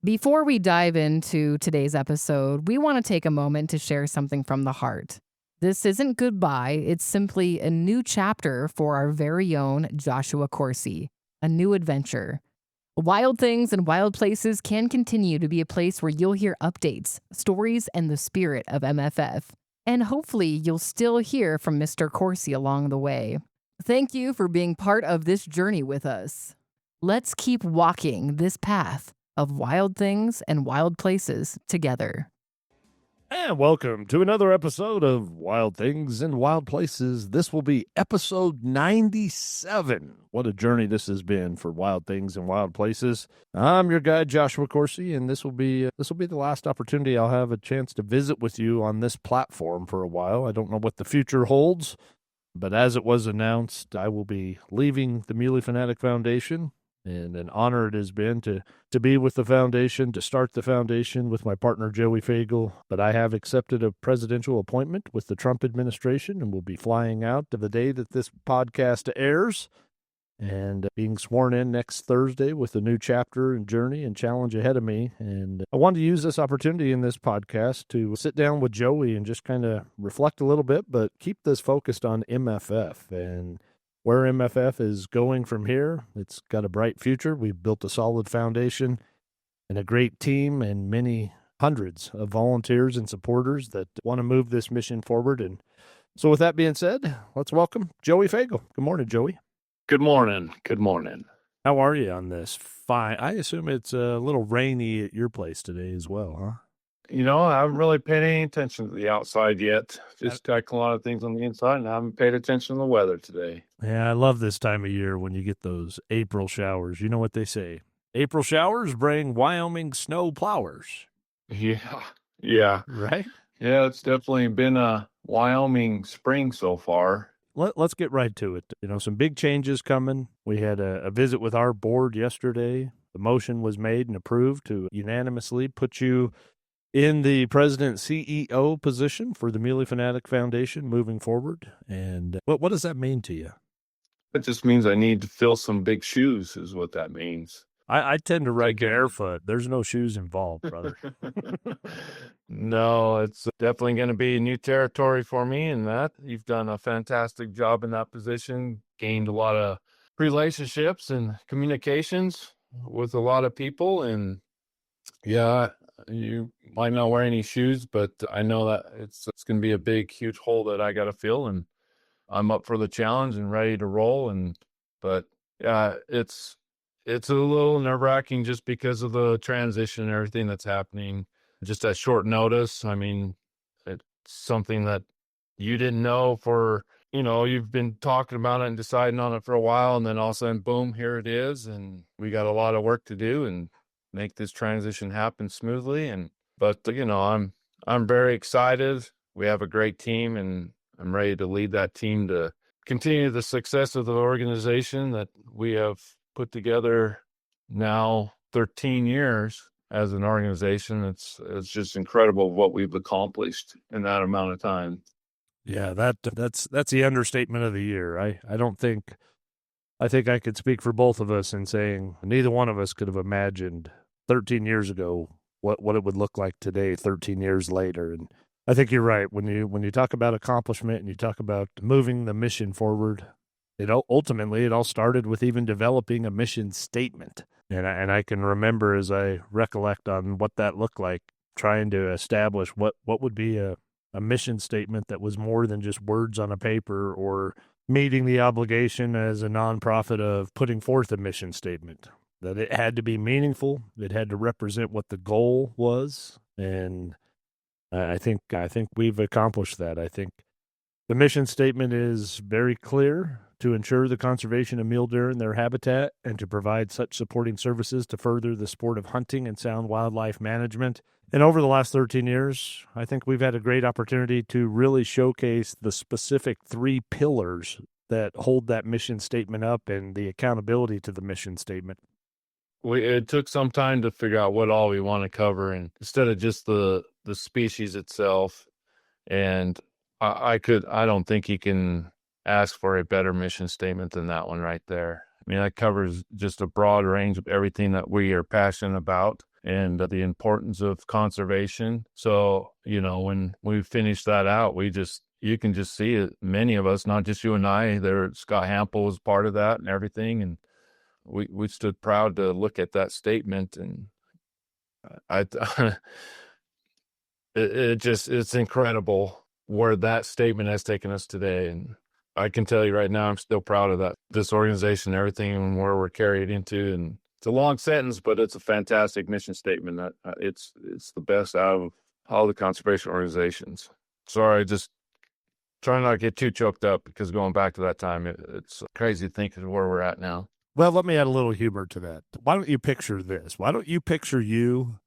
Before we dive into today's episode, we want to take a moment to share something from the heart. This isn't goodbye, it's simply a new chapter for our very own Joshua Coursey, a new adventure. Wild Things and Wild Places can continue to be a place where you'll hear updates, stories, and the spirit of MFF. And hopefully, you'll still hear from Mr. Coursey along the way. Thank you for being part of this journey with us. Let's keep walking this path of wild things and wild places together. And welcome to another episode of Wild Things and Wild Places. This will be episode 97. What a journey this has been for Wild Things and Wild Places. I'm your guide, Joshua Coursey, and this will be the last opportunity I'll have a chance to visit with you on this platform for a while. I don't know what the future holds, but as it was announced, I will be leaving the Muley Fanatic Foundation. And an honor it has been to be with the foundation, to start the foundation with my partner, Joey Fagel. But I have accepted a presidential appointment with the Trump administration and will be flying out to the day that this podcast airs and being sworn in next Thursday with a new chapter and journey and challenge ahead of me. And I wanted to use this opportunity in this podcast to sit down with Joey and just kind of reflect a little bit, but keep this focused on MFF and where MFF is going from here. It's got a bright future. We've built a solid foundation and a great team and many hundreds of volunteers and supporters that want to move this mission forward. And so with that being said, let's welcome Joey Fagel. Good morning, Joey. Good morning. Good morning. How are you on this fine? I assume it's a little rainy at your place today as well, huh? You know, I haven't really paid any attention to the outside yet. Just tackling a lot of things on the inside, and I haven't paid attention to the weather today. Yeah, I love this time of year when you get those April showers. You know what they say. April showers bring Wyoming snow plowers. Yeah. Right? Yeah, it's definitely been a Wyoming spring so far. Let's get right to it. You know, some big changes coming. We had a visit with our board yesterday. The motion was made and approved to unanimously put you in the president CEO position for the Muley Fanatic Foundation moving forward. And what does that mean to you? It just means I need to fill some big shoes is what that means. I tend to ride barefoot. There's no shoes involved, brother. No, it's definitely going to be new territory for me in that. You've done a fantastic job in that position, gained a lot of relationships and communications with a lot of people. And yeah, you might not wear any shoes, but I know that it's going to be a big, huge hole that I got to fill, and I'm up for the challenge and ready to roll. But yeah, it's a little nerve-wracking just because of the transition and everything that's happening. Just at short notice. I mean, it's something that you didn't know for, you've been talking about it and deciding on it for a while, and then all of a sudden, boom, here it is, and we got a lot of work to do and make this transition happen smoothly. But I'm very excited. We have a great team, and I'm ready to lead that team to continue the success of the organization that we have put together now 13 years as an organization. It's just incredible what we've accomplished in that amount of time. Yeah, that's the understatement of the year. I think I could speak for both of us in saying neither one of us could have imagined 13 years ago what it would look like today, 13 years later. And I think you're right. When you talk about accomplishment and you talk about moving the mission forward, it all started with even developing a mission statement. And I can remember as I recollect on what that looked like, trying to establish what would be a mission statement that was more than just words on a paper, or meeting the obligation as a nonprofit of putting forth a mission statement, that it had to be meaningful. It had to represent what the goal was. And I think we've accomplished that. I think the mission statement is very clear: to ensure the conservation of mule deer and their habitat, and to provide such supporting services to further the sport of hunting and sound wildlife management. And over the last 13 years, I think we've had a great opportunity to really showcase the specific 3 pillars that hold that mission statement up and the accountability to the mission statement. It took some time to figure out what all we want to cover, and instead of just the species itself. And I don't think you can ask for a better mission statement than that one right there. I mean, that covers just a broad range of everything that we are passionate about. and the importance of conservation. So, when we finished that out, you can just see it. Many of us, not just you and I, Scott Hampel was part of that and everything. And we stood proud to look at that statement. And I, it's incredible where that statement has taken us today. And I can tell you right now, I'm still proud of this organization, everything, and where we're carried into. And it's a long sentence, but it's a fantastic mission statement. That it's the best out of all the conservation organizations. Sorry, just trying not to get too choked up, because going back to that time, it's crazy to think of where we're at now. Well, let me add a little humor to that. Why don't you picture this? Why don't you picture you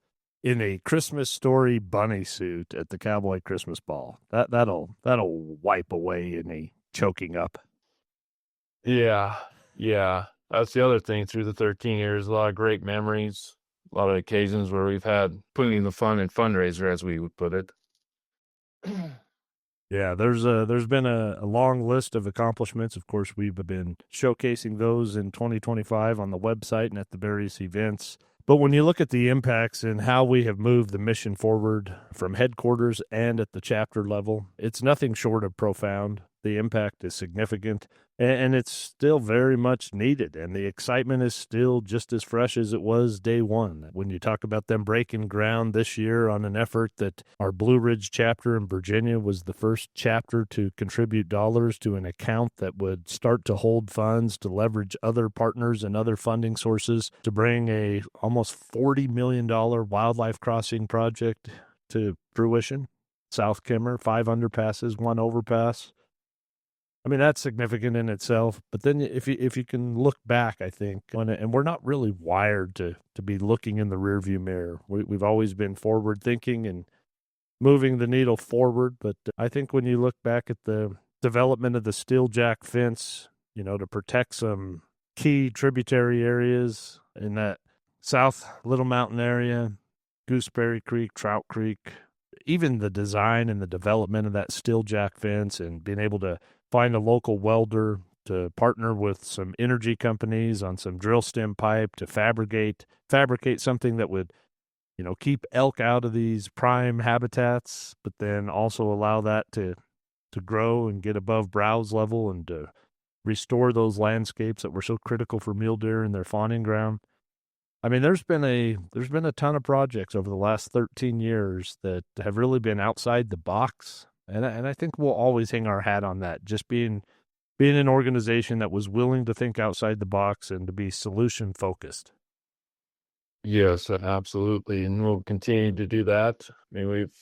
in a Christmas Story bunny suit at the Cowboy Christmas Ball? That'll wipe away any choking up. Yeah. That's the other thing. Through the 13 years, a lot of great memories, a lot of occasions where we've had putting the fun in fundraiser, as we would put it. Yeah, there's been a long list of accomplishments. Of course, we've been showcasing those in 2025 on the website and at the various events. But when you look at the impacts and how we have moved the mission forward from headquarters and at the chapter level, it's nothing short of profound. The impact is significant, and it's still very much needed. And the excitement is still just as fresh as it was day one. When you talk about them breaking ground this year on an effort that our Blue Ridge chapter in Virginia was the first chapter to contribute dollars to an account that would start to hold funds to leverage other partners and other funding sources to bring a almost $40 million wildlife crossing project to fruition. South Kimmer, 5 underpasses, 1 overpass. I mean, that's significant in itself. But then if you can look back, I think, and we're not really wired to be looking in the rearview mirror. We've always been forward thinking and moving the needle forward. But I think when you look back at the development of the steel jack fence, to protect some key tributary areas in that South Little Mountain area, Gooseberry Creek, Trout Creek, even the design and the development of that steel jack fence, and being able to find a local welder to partner with some energy companies on some drill stem pipe to fabricate something that would, keep elk out of these prime habitats, but then also allow that to grow and get above browse level and to restore those landscapes that were so critical for mule deer and their fawning ground. I mean, there's been a ton of projects over the last 13 years that have really been outside the box. And I think we'll always hang our hat on that, just being an organization that was willing to think outside the box and to be solution focused. Yes, absolutely. And we'll continue to do that. I mean, we've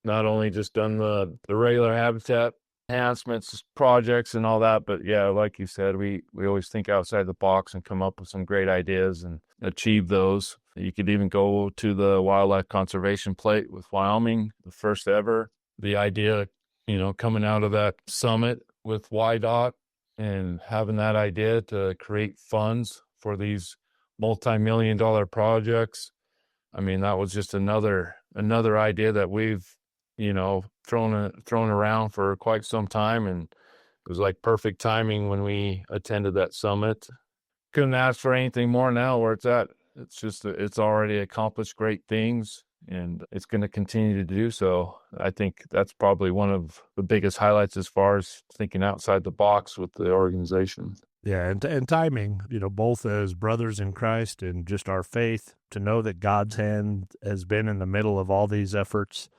not only just done the regular habitat enhancements projects and all that, but yeah, like you said, we always think outside the box and come up with some great ideas and achieve those. You could even go to the wildlife conservation plate with Wyoming, the first ever. The idea, coming out of that summit with YDOT and having that idea to create funds for these multi-million-dollar projects. I mean, that was just another idea that we've, thrown around for quite some time, and it was like perfect timing when we attended that summit. Couldn't ask for anything more now where it's at. It's just, it's already accomplished great things, and it's going to continue to do so. I think that's probably one of the biggest highlights as far as thinking outside the box with the organization. Yeah, and timing, both as brothers in Christ and just our faith, to know that God's hand has been in the middle of all these efforts.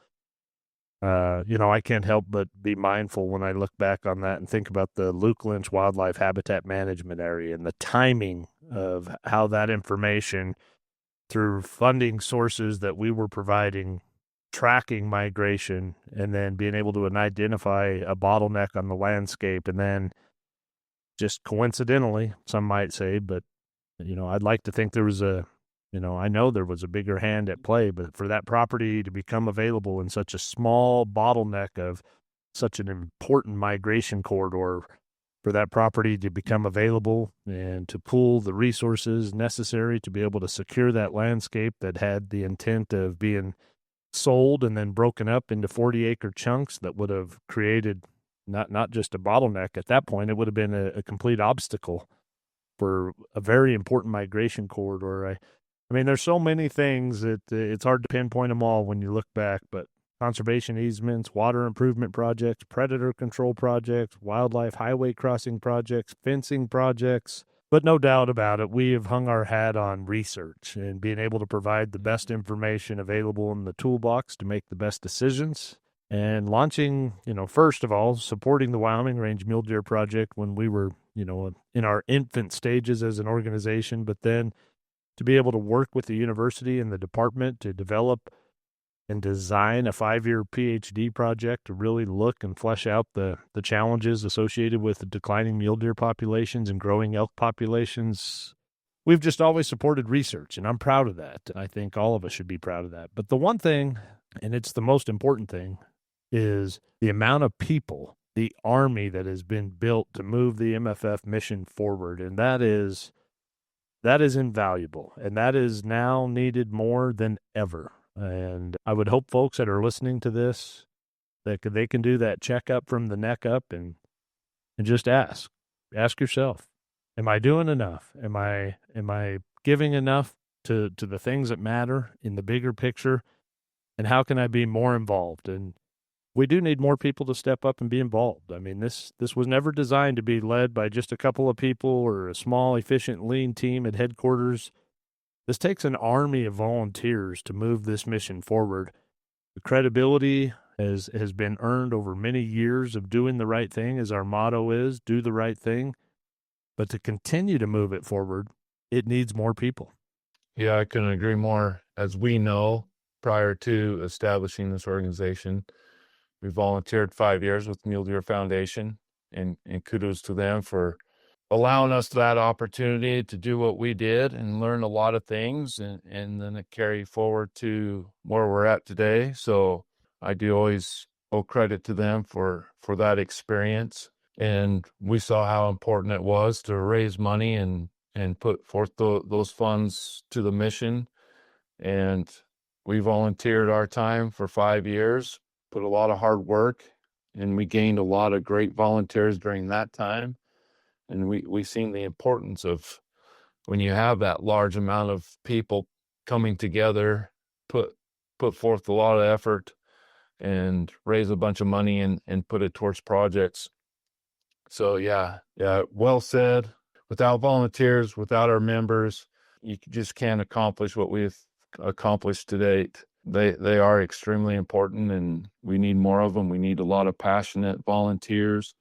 I can't help but be mindful when I look back on that and think about the Luke Lynch Wildlife Habitat Management Area and the timing of how that information, through funding sources that we were providing, tracking migration, and then being able to identify a bottleneck on the landscape, and then just coincidentally, some might say, but, I'd like to think there was I know there was a bigger hand at play, but for that property to become available in such a small bottleneck of such an important migration corridor, for that property to become available and to pool the resources necessary to be able to secure that landscape that had the intent of being sold and then broken up into 40-acre chunks that would have created not just a bottleneck. At that point, it would have been a complete obstacle for a very important migration corridor. I mean, there's so many things that it's hard to pinpoint them all when you look back, but conservation easements, water improvement projects, predator control projects, wildlife highway crossing projects, fencing projects. But no doubt about it, we have hung our hat on research and being able to provide the best information available in the toolbox to make the best decisions. And launching, first of all, supporting the Wyoming Range Mule Deer Project when we were, in our infant stages as an organization, but then to be able to work with the university and the department to develop and design a 5-year PhD project to really look and flesh out the challenges associated with the declining mule deer populations and growing elk populations. We've just always supported research, and I'm proud of that. I think all of us should be proud of that. But the one thing, and it's the most important thing, is the amount of people, the army that has been built to move the MFF mission forward, and that is invaluable, and that is now needed more than ever. And I would hope folks that are listening to this that they can do that checkup from the neck up and just ask yourself, am I doing enough? Am I giving enough to the things that matter in the bigger picture? And how can I be more involved? And we do need more people to step up and be involved. I mean, this was never designed to be led by just a couple of people or a small, efficient, lean team at headquarters. This takes an army of volunteers to move this mission forward. The credibility has been earned over many years of doing the right thing, as our motto is, do the right thing. But to continue to move it forward, it needs more people. Yeah, I couldn't agree more. As we know, prior to establishing this organization, we volunteered 5 years with Muley Fanatic Foundation, and kudos to them for allowing us that opportunity to do what we did and learn a lot of things, and then it carry forward to where we're at today. So I do always owe credit to them for that experience. And we saw how important it was to raise money and put forth those funds to the mission. And we volunteered our time for 5 years, put a lot of hard work, and we gained a lot of great volunteers during that time. And we seen the importance of when you have that large amount of people coming together, put forth a lot of effort and raise a bunch of money and put it towards projects. So yeah, well said. Without volunteers, without our members, you just can't accomplish what we've accomplished to date. They are extremely important, and we need more of them. We need a lot of passionate volunteers.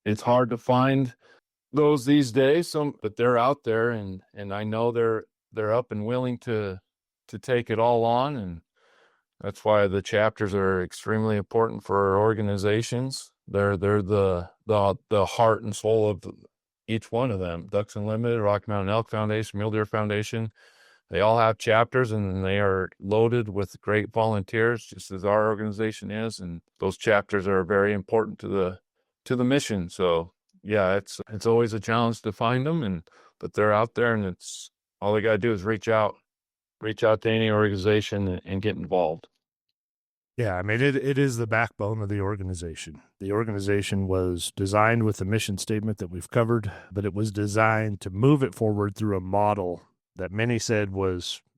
It's hard to find those these days, but they're out there, and I know they're up and willing to take it all on, and that's why the chapters are extremely important for our organizations. They're the heart and soul of each one of them. Ducks Unlimited, Rocky Mountain Elk Foundation, Mule Deer Foundation. They all have chapters, and they are loaded with great volunteers, just as our organization is. And those chapters are very important to the mission. So yeah, it's always a challenge to find them, but they're out there, and it's all they got to do is reach out to any organization and get involved. Yeah, I mean, it is the backbone of the organization. The organization was designed with the mission statement that we've covered, but it was designed to move it forward through a model that many said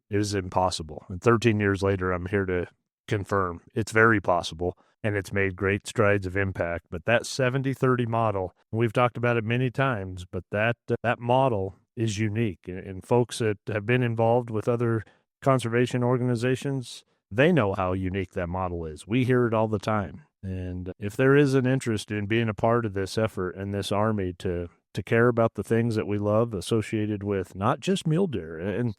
is impossible. And 13 years later, I'm here to confirm it's very possible, and it's made great strides of impact. But that 70-30 model, we've talked about it many times, but that model is unique. And folks that have been involved with other conservation organizations, they know how unique that model is. We hear it all the time. And if there is an interest in being a part of this effort and this army to care about the things that we love associated with not just mule deer, and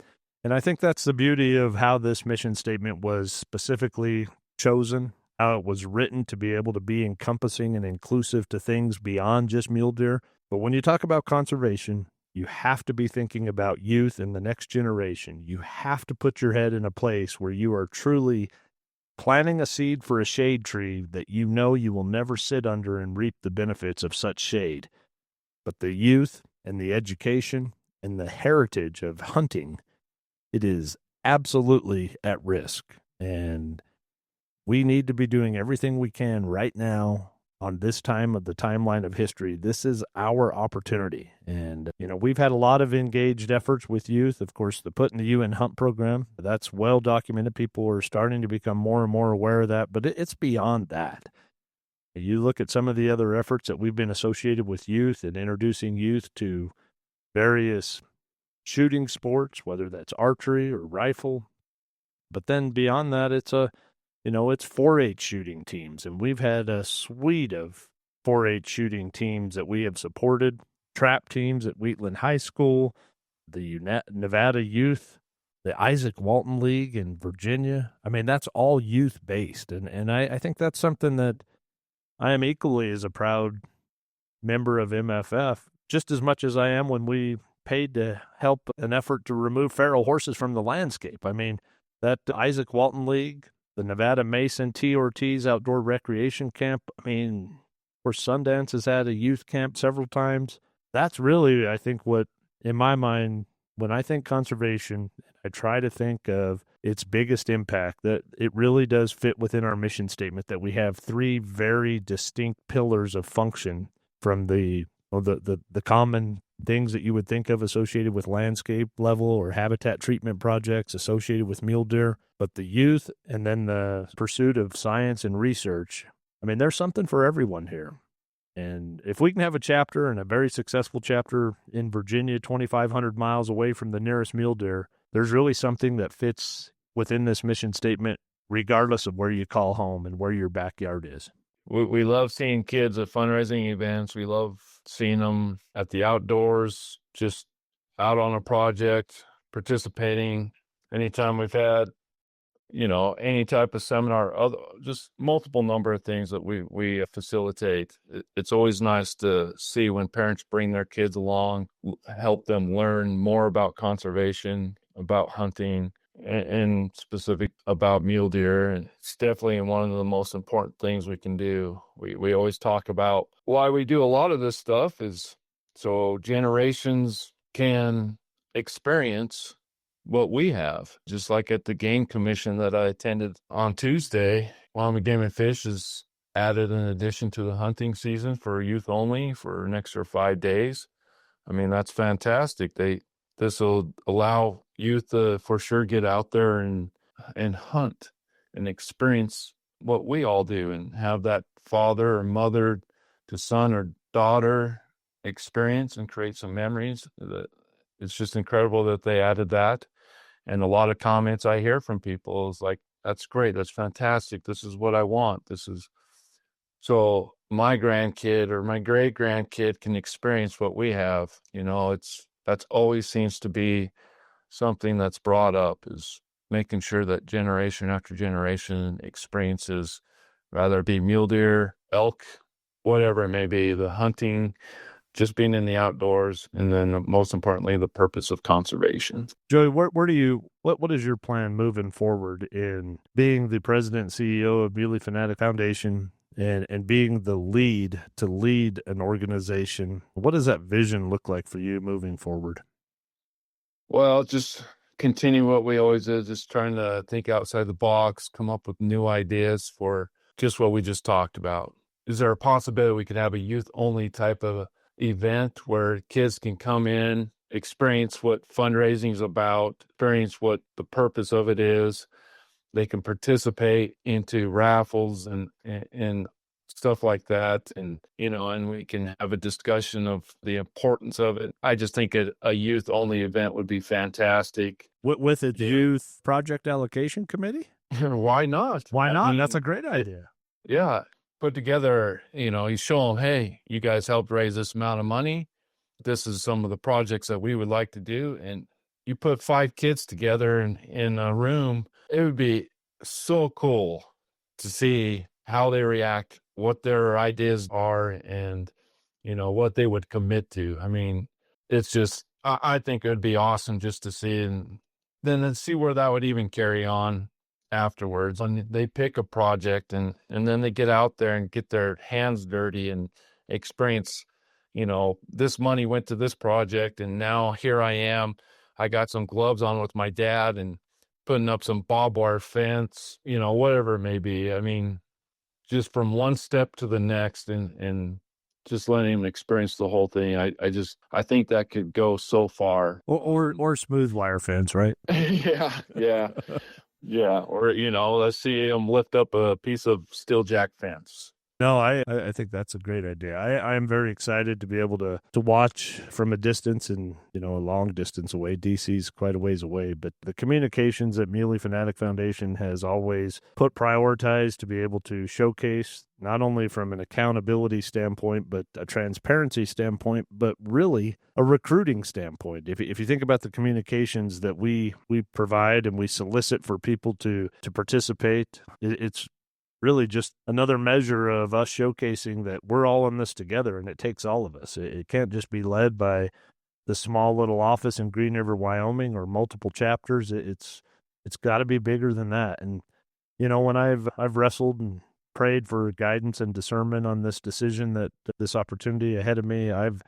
I think that's the beauty of how this mission statement was specifically chosen, how it was written to be able to be encompassing and inclusive to things beyond just mule deer. But when you talk about conservation, you have to be thinking about youth and the next generation. You have to put your head in a place where you are truly planting a seed for a shade tree that you know you will never sit under and reap the benefits of such shade. But the youth and the education and the heritage of hunting, it is absolutely at risk. And we need to be doing everything we can right now on this time of the timeline of history, this is our opportunity. And, we've had a lot of engaged efforts with youth. Of course, the Putting the U in Hunt program, that's well documented. People are starting to become more and more aware of that, but it's beyond that. You look at some of the other efforts that we've been associated with youth and introducing youth to various shooting sports, whether that's archery or rifle. But then beyond that, it's 4-H shooting teams. And we've had a suite of 4-H shooting teams that we have supported, trap teams at Wheatland High School, the Nevada Youth, the Isaac Walton League in Virginia. I mean, that's all youth-based. And I think that's something that I am equally as a proud member of MFF, just as much as I am when we paid to help an effort to remove feral horses from the landscape. I mean, that Isaac Walton League, the Nevada Mason T. Ortiz Outdoor Recreation Camp, I mean, where Sundance has had a youth camp several times. That's really, I think, what, in my mind, when I think conservation, I try to think of its biggest impact, that it really does fit within our mission statement, that we have three very distinct pillars of function from the common things that you would think of associated with landscape level or habitat treatment projects associated with mule deer, but the youth and then the pursuit of science and research. I mean, there's something for everyone here. And if we can have a chapter, and a very successful chapter in Virginia, 2,500 miles away from the nearest mule deer, there's really something that fits within this mission statement, regardless of where you call home and where your backyard is. We love seeing kids at fundraising events. We love seeing them at the outdoors, just out on a project, participating. Anytime we've had, any type of seminar, just multiple number of things that we facilitate. It's always nice to see when parents bring their kids along, help them learn more about conservation, about hunting, and specific about mule deer. And it's definitely one of the most important things we can do. We always talk about why we do a lot of this stuff is so generations can experience what we have. Just like at the game commission that I attended on Tuesday, Wyoming Game and Fish is added an addition to the hunting season for youth only for an extra 5 days. I mean, that's fantastic. This will allow youth to for sure get out there and hunt and experience what we all do and have that father or mother to son or daughter experience and create some memories. It's just incredible that they added that. And a lot of comments I hear from people is like, that's great. That's fantastic. This is what I want. So my grandkid or my great grandkid can experience what we have. That's always seems to be something that's brought up, is making sure that generation after generation experiences, whether it be mule deer, elk, whatever it may be, the hunting, just being in the outdoors, and then most importantly, the purpose of conservation. Joey, what is your plan moving forward in being the president and CEO of Muley Fanatic Foundation and being the lead to lead an organization? What does that vision look like for you moving forward? Well, just continue what we always do, just trying to think outside the box, come up with new ideas for just what we just talked about. Is there a possibility we could have a youth-only type of event where kids can come in, experience what fundraising is about, experience what the purpose of it is? They can participate into raffles and stuff like that. And we can have a discussion of the importance of it. I just think a youth only event would be fantastic. With a youth project allocation committee? Why not? Why not? That's a great idea. Yeah. Put together, you show them, hey, you guys helped raise this amount of money. This is some of the projects that we would like to do. And you put 5 kids together in a room, it would be so cool to see how they react, what their ideas are, and, what they would commit to. I mean, it's just, I think it would be awesome just to see, and then see where that would even carry on afterwards. And they pick a project and then they get out there and get their hands dirty and experience, this money went to this project, and now here I am. I got some gloves on with my dad and putting up some barbed wire fence, whatever it may be. I mean, just from one step to the next, and just letting him experience the whole thing. I think that could go so far. Or smooth wire fence, right? Yeah. Or, let's see him lift up a piece of steel jack fence. No, I think that's a great idea. I am very excited to be able to watch from a distance and, a long distance away. DC's quite a ways away, but the communications that Muley Fanatic Foundation has always put prioritized to be able to showcase, not only from an accountability standpoint, but a transparency standpoint, but really a recruiting standpoint. If you think about the communications that we provide and we solicit for people to participate, it's really just another measure of us showcasing that we're all in this together, and it takes all of us. It can't just be led by the small little office in Green River, Wyoming, or multiple chapters. It's got to be bigger than that. And when I've wrestled and prayed for guidance and discernment on this decision, that this opportunity ahead of me, I've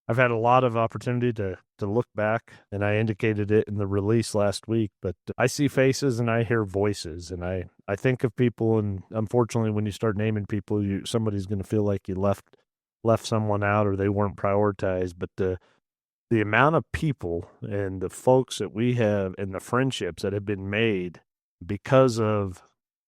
had a lot of opportunity to look back, and I indicated it in the release last week, but I see faces and I hear voices, and I think of people, and unfortunately when you start naming people, somebody's going to feel like you left someone out or they weren't prioritized. But the amount of people and the folks that we have and the friendships that have been made because of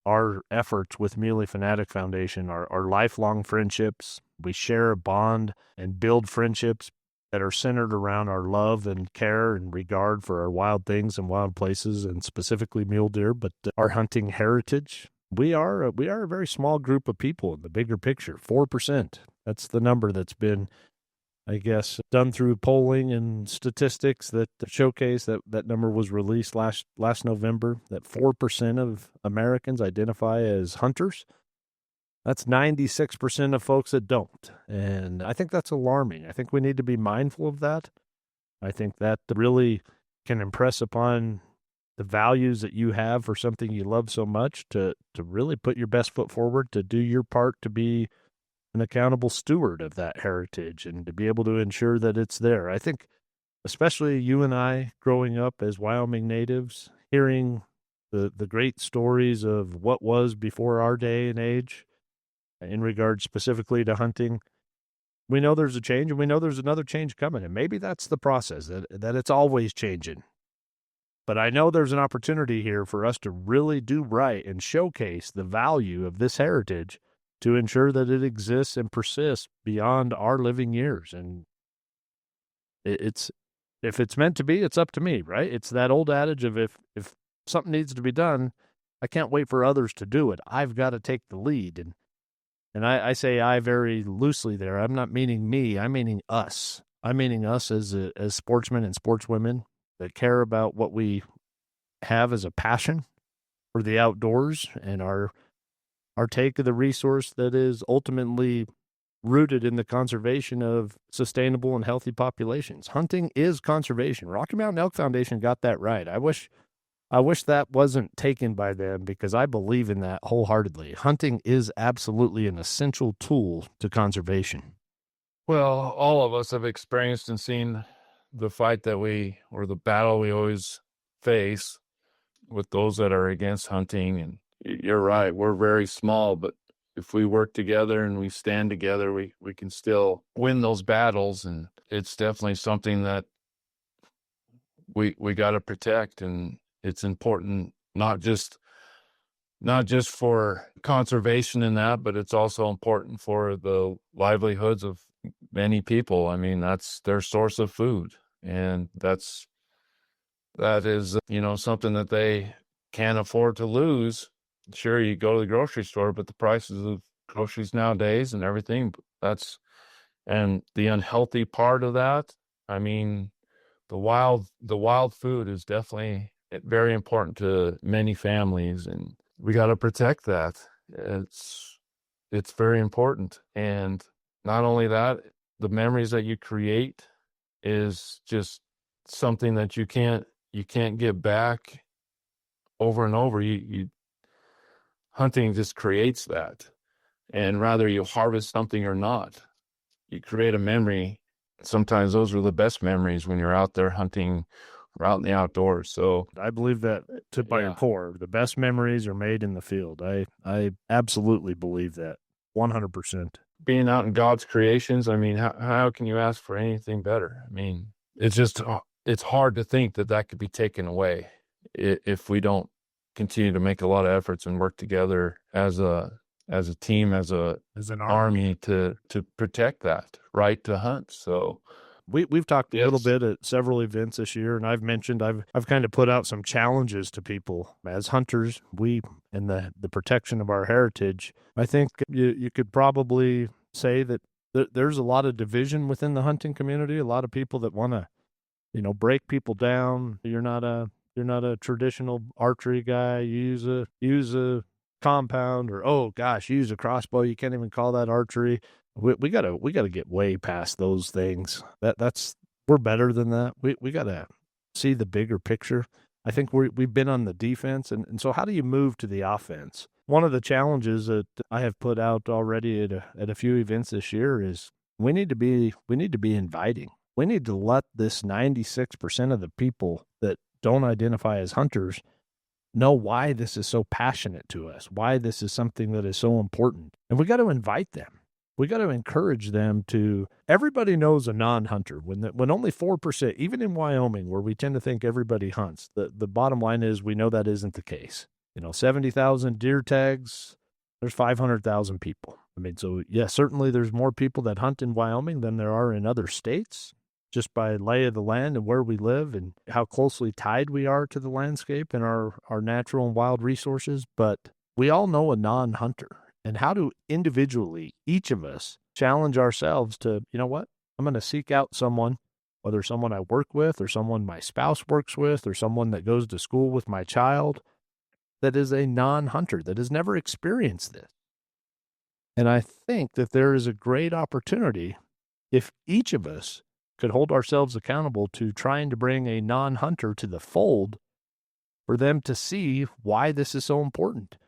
our efforts with Muley Fanatic Foundation are lifelong friendships. We share a bond and build friendships that are centered around our love and care and regard for our wild things and wild places, and specifically mule deer, but our hunting heritage. We are a very small group of people in the bigger picture. 4%. That's the number that's been, I guess, done through polling and statistics that showcase that number was released last November, that 4% of Americans identify as hunters. That's 96% of folks that don't. And I think that's alarming. I think we need to be mindful of that. I think that really can impress upon the values that you have for something you love so much, to really put your best foot forward, to do your part to be an accountable steward of that heritage and to be able to ensure that it's there. I think especially you and I growing up as Wyoming natives, hearing the great stories of what was before our day and age in regard specifically to hunting, we know there's a change, and we know there's another change coming, and maybe that's the process, that it's always changing. But I know there's an opportunity here for us to really do right and showcase the value of this heritage to ensure that it exists and persists beyond our living years. And it's, if it's meant to be, it's up to me, right? It's that old adage of if something needs to be done, I can't wait for others to do it. I've got to take the lead. And I say I very loosely there. I'm not meaning me. I'm meaning us. I'm meaning us as sportsmen and sportswomen that care about what we have as a passion for the outdoors, and our take of the resource that is ultimately rooted in the conservation of sustainable and healthy populations. Hunting is conservation. Rocky Mountain Elk Foundation got that right. I wish that wasn't taken by them, because I believe in that wholeheartedly. Hunting is absolutely an essential tool to conservation. Well, all of us have experienced and seen the fight or the battle we always face with those that are against hunting. And you're right, we're very small, but if we work together and we stand together, we can still win those battles. And it's definitely something that we got to protect. And it's important, not just for conservation in that, but it's also important for the livelihoods of many people. I mean, that's their source of food, and that is something that they can't afford to lose. Sure, you go to the grocery store, but the prices of groceries nowadays and everything, and the unhealthy part of that, I mean, the wild food is definitely very important to many families, and we got to protect that. It's very important. And not only that, the memories that you create is just something that you can't get back over and over. Hunting just creates that. And rather you harvest something or not, you create a memory. Sometimes those are the best memories when you're out there hunting We're out in the outdoors. So I believe that by your Yeah. core. The best memories are made in the field. I absolutely believe that 100%. being out in God's creations, I mean, how can you ask for anything better? I mean, it's just, it's hard to think that that could be taken away if we don't continue to make a lot of efforts and work together as a team, as an army to protect that right to hunt. So We've talked a little Yes. bit at several events this year, and I've mentioned I've kind of put out some challenges to people as hunters. We in the protection of our heritage. I think you could probably say that there's a lot of division within the hunting community. A lot of people that want to, break people down. You're not a traditional archery guy. You use a compound, or oh gosh, you use a crossbow. You can't even call that archery. We gotta get way past those things. That's we're better than that. We gotta see the bigger picture. I think we've been on the defense, and so how do you move to the offense? One of the challenges that I have put out already at a few events this year is we need to be inviting. We need to let this 96% of the people that don't identify as hunters know why this is so passionate to us, why this is something that is so important. And we got to invite them. We got to encourage them to. Everybody knows a non-hunter when only 4%, even in Wyoming, where we tend to think everybody hunts. The bottom line is we know that isn't the case. 70,000 deer tags. There's 500,000 people. I mean, so yeah, certainly there's more people that hunt in Wyoming than there are in other states, just by lay of the land and where we live and how closely tied we are to the landscape and our natural and wild resources. But we all know a non-hunter. And how do individually, each of us, challenge ourselves to, you know what? I'm going to seek out someone, whether someone I work with or someone my spouse works with or someone that goes to school with my child, that is a non-hunter, that has never experienced this. And I think that there is a great opportunity if each of us could hold ourselves accountable to trying to bring a non-hunter to the fold for them to see why this is so important,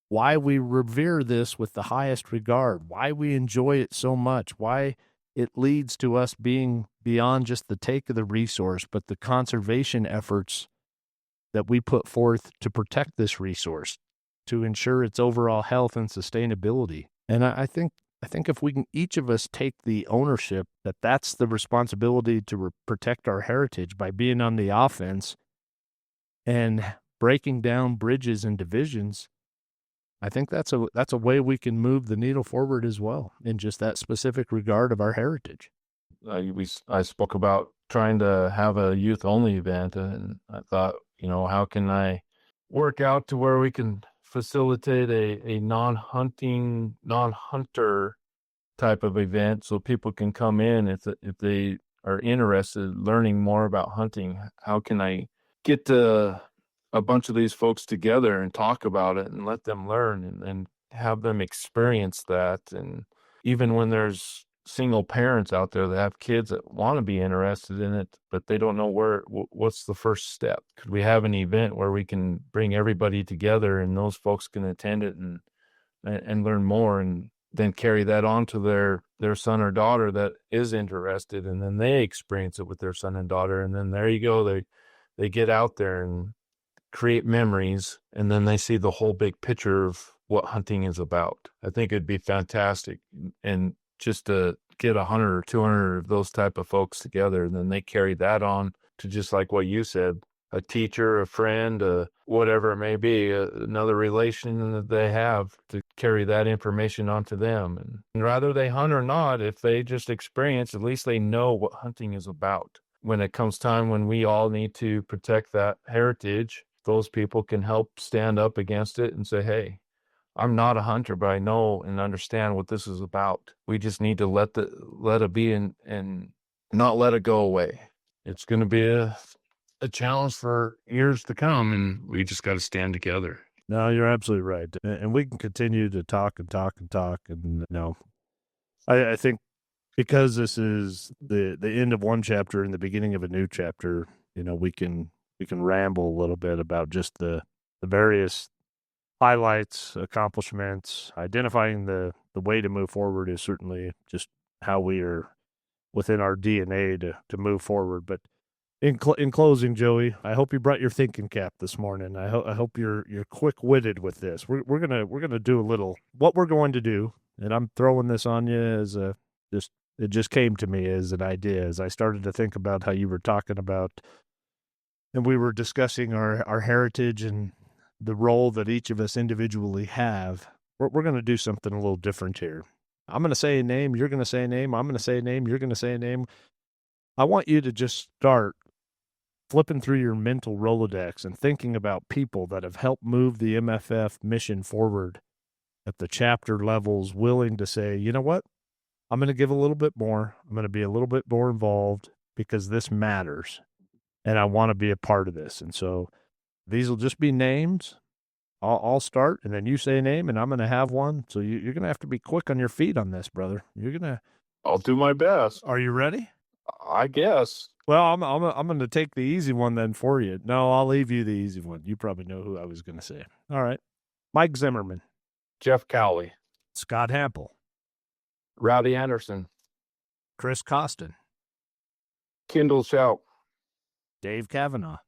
why we revere this with the highest regard, why we enjoy it so much, why it leads to us being beyond just the take of the resource, but the conservation efforts that we put forth to protect this resource, to ensure its overall health and sustainability. And I think if we can, each of us take the ownership that that's the responsibility to protect our heritage by being on the offense and breaking down bridges and divisions, I think that's a way we can move the needle forward as well in just that specific regard of our heritage. I spoke about trying to have a youth only event, and I thought, how can I work out to where we can facilitate a non-hunter type of event so people can come in if they are interested in learning more about hunting. How can I get a bunch of these folks together and talk about it and let them learn and have them experience that? And even when there's single parents out there that have kids that want to be interested in it, but they don't know what's the first step. Could we have an event where we can bring everybody together and those folks can attend it and learn more, and then carry that on to their son or daughter that is interested, and then they experience it with their son and daughter, and then there you go, they get out there and create memories, and then they see the whole big picture of what hunting is about. I think it'd be fantastic, and just to get 100 or 200 of those type of folks together, and then they carry that on to, just like what you said, a teacher, a friend, whatever it may be, another relation that they have, to carry that information onto them. And rather they hunt or not, if they just experience, at least they know what hunting is about. When it comes time when we all need to protect that heritage, those people can help stand up against it and say, hey, I'm not a hunter, but I know and understand what this is about. We just need to let it be and not let it go away. It's going to be a challenge for years to come, and we just got to stand together. No, you're absolutely right. And we can continue to talk and talk and talk. And I think because this is the end of one chapter and the beginning of a new chapter, we can ramble a little bit about just the various highlights, accomplishments. Identifying the way to move forward is certainly just how we are within our DNA to move forward. But In closing, Joey, I hope you brought your thinking cap this morning. I hope you're quick witted with this. We're gonna do a little. What we're going to do, and I'm throwing this on you as a just it just came to me as an idea as I started to think about how you were talking about, and we were discussing our heritage and the role that each of us individually have. We're going to do something a little different here. I'm going to say a name. You're going to say a name. I'm going to say a name. You're going to say a name. I want you to just start flipping through your mental Rolodex and thinking about people that have helped move the MFF mission forward at the chapter levels, willing to say, you know what? I'm going to give a little bit more. I'm going to be a little bit more involved because this matters and I want to be a part of this. And so these will just be names. I'll start and then you say a name and I'm going to have one. So you're going to have to be quick on your feet on this, brother. I'll do my best. Are you ready? I guess. Well, I'm going to take the easy one then for you. No, I'll leave you the easy one. You probably know who I was going to say. All right. Mike Zimmerman, Jeff Cowley, Scott Hampel, Rowdy Anderson, Chris Costin, Kendall Shout. Dave Kavanaugh,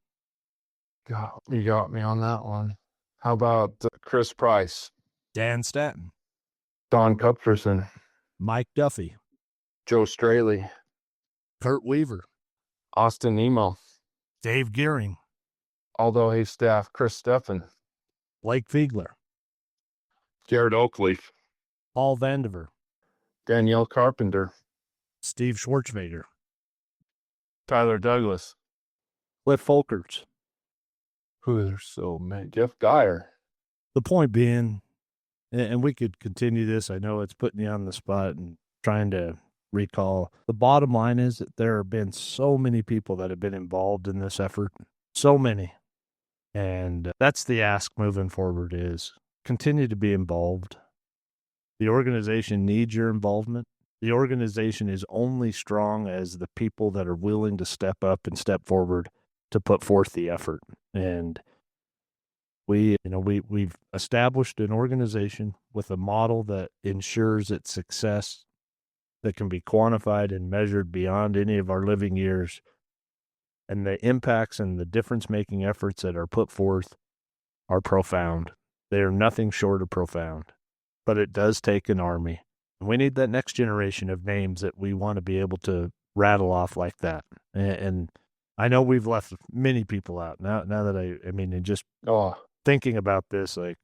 God, you got me on that one. How about Chris Price, Dan Stanton, Don Cupferson, Mike Duffy, Joe Straley, Kurt Weaver, Austin Nemo, Dave Gearing, Aldo Haystaff, Chris Steffen, Blake Fiegler, Jared Oakleaf, Paul Vandiver, Danielle Carpenter, Steve Schwartzvader, Tyler Douglas. Cliff Folkers. Who there's so many. Jeff Geyer. The point being, and we could continue this, I know it's putting you on the spot and trying to recall. The bottom line is that there have been so many people that have been involved in this effort. So many. And that's the ask moving forward is continue to be involved. The organization needs your involvement. The organization is only strong as the people that are willing to step up and step forward to put forth the effort. And we've established an organization with a model that ensures its success that can be quantified and measured beyond any of our living years. And the impacts and the difference-making efforts that are put forth are profound. They are nothing short of profound. But it does take an army. And we need that next generation of names that we want to be able to rattle off like that. And I know we've left many people out. Now that I mean, and just thinking about this, like,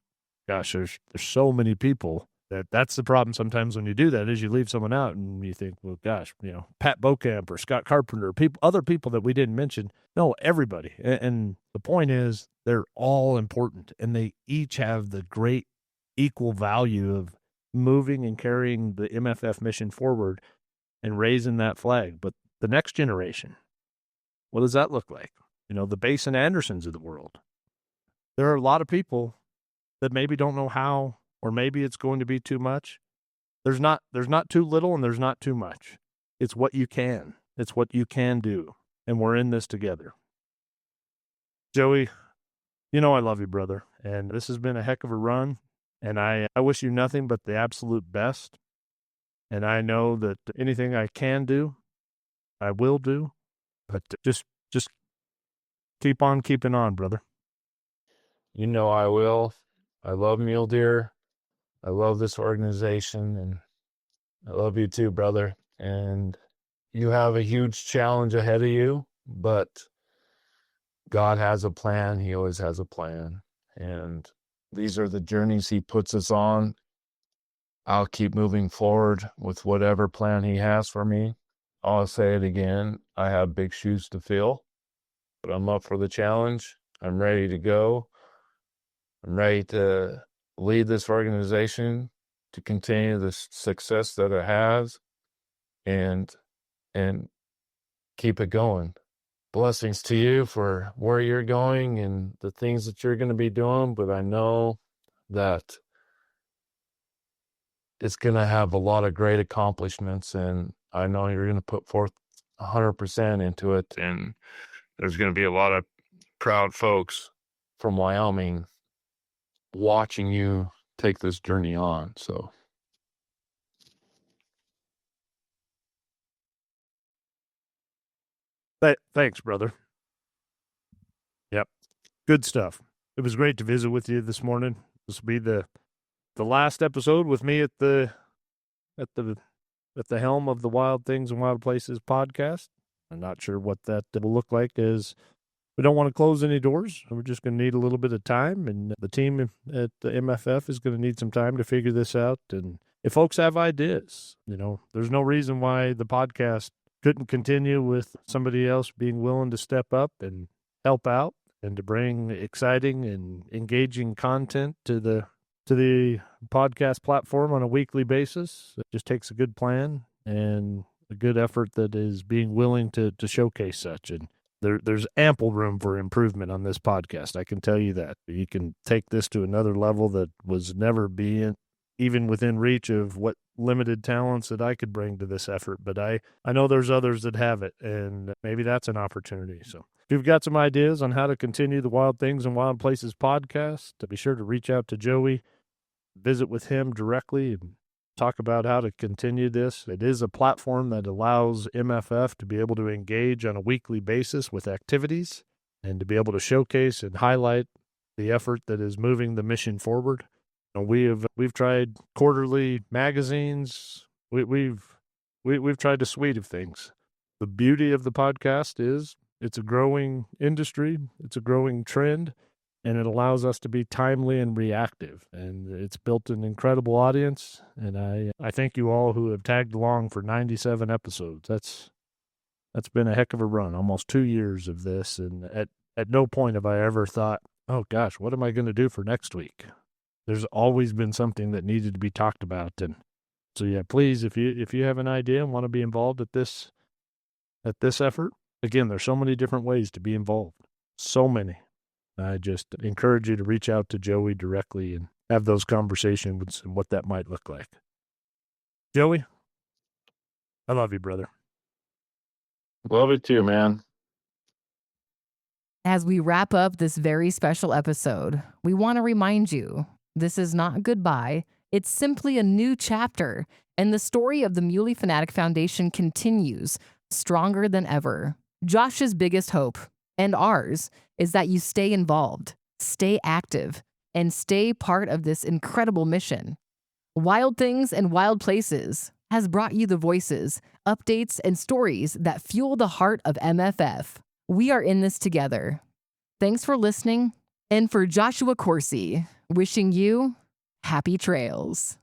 gosh, there's so many people that's the problem sometimes when you do that is you leave someone out and you think, well, gosh, Pat Beaucamp or Scott Carpenter, other people that we didn't mention. No, everybody. And the point is they're all important and they each have the great equal value of moving and carrying the MFF mission forward and raising that flag. But the next generation, what does that look like? The Basin Andersons of the world. There are a lot of people that maybe don't know how, or maybe it's going to be too much. There's not too little and there's not too much. It's what you can. It's what you can do. And we're in this together. Joey, I love you, brother. And this has been a heck of a run. And I wish you nothing but the absolute best. And I know that anything I can do, I will do. But just keep on keeping on, brother. I will. I love Mule Deer. I love this organization. And I love you too, brother. And you have a huge challenge ahead of you. But God has a plan. He always has a plan. And these are the journeys he puts us on. I'll keep moving forward with whatever plan he has for me. I'll say it again. I have big shoes to fill, but I'm up for the challenge. I'm ready to go. I'm ready to lead this organization to continue the success that it has and keep it going. Blessings to you for where you're going and the things that you're going to be doing, but I know that it's going to have a lot of great accomplishments, and I know you're going to put forth 100% into it, and there's going to be a lot of proud folks from Wyoming watching you take this journey on. So Thanks, brother. Yep. Good stuff. It was great to visit with you this morning. This will be the last episode with me at the at the helm of the Wild Things and Wild Places podcast. I'm not sure what that will look like, as we don't want to close any doors. We're just going to need a little bit of time, and the team at the MFF is going to need some time to figure this out. And if folks have ideas, there's no reason why the podcast couldn't continue with somebody else being willing to step up and help out and to bring exciting and engaging content to the podcast platform on a weekly basis. It just takes a good plan and a good effort that is being willing to showcase such. And there's ample room for improvement on this podcast. I can tell you that. You can take this to another level that was never even within reach of what limited talents that I could bring to this effort. But I know there's others that have it, and maybe that's an opportunity. So if you've got some ideas on how to continue the Wild Things and Wild Places podcast, be sure to reach out to Joey, visit with him directly, and talk about how to continue this. It is a platform that allows MFF to be able to engage on a weekly basis with activities and to be able to showcase and highlight the effort that is moving the mission forward. We've tried quarterly magazines. We've tried a suite of things. The beauty of the podcast is it's a growing industry. It's a growing trend, and it allows us to be timely and reactive. And it's built an incredible audience. And I thank you all who have tagged along for 97 episodes. That's been a heck of a run, almost 2 years of this. And at no point have I ever thought, oh gosh, what am I going to do for next week? There's always been something that needed to be talked about. And so, yeah, please, if you have an idea and want to be involved at this effort, again, there's so many different ways to be involved. So many. I just encourage you to reach out to Joey directly and have those conversations and what that might look like. Joey, I love you, brother. Love it too, man. As we wrap up this very special episode, we want to remind you, this is not goodbye. It's simply a new chapter, and the story of the Muley Fanatic Foundation continues, stronger than ever. Josh's biggest hope, and ours, is that you stay involved, stay active, and stay part of this incredible mission. Wild Things and Wild Places has brought you the voices, updates, and stories that fuel the heart of MFF. We are in this together. Thanks for listening, and for Joshua Coursey, wishing you happy trails.